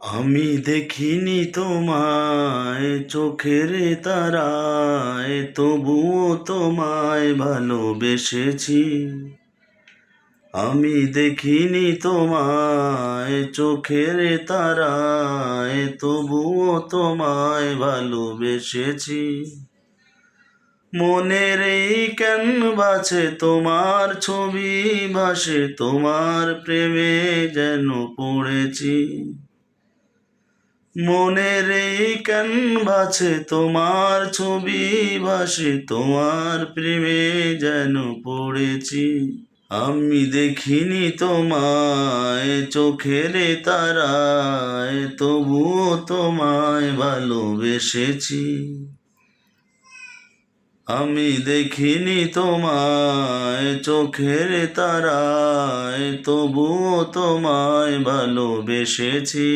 আমি দেখিনি তোমায় চোখের তারায়, তবুও তোমায় ভালোবেসেছি। আমি দেখিনি তোমায় চোখের তারায়, তবুও তোমায় ভালোবেসেছি। মনের এই ক্যানভাসে তোমার ছবি ভাসে, তোমার প্রেমে যেন পড়েছি। মনের এই ক্যানভাসে তোমার ছবি ভাসে, তোমার প্রেমে যেন পড়েছি। আমি দেখিনি তোমায় চোখের তারায়, তবুও তোমায় ভালোবেসেছি। আমি দেখিনি তোমায় চোখের তারায়, তবুও তোমায় ভালোবেসেছি।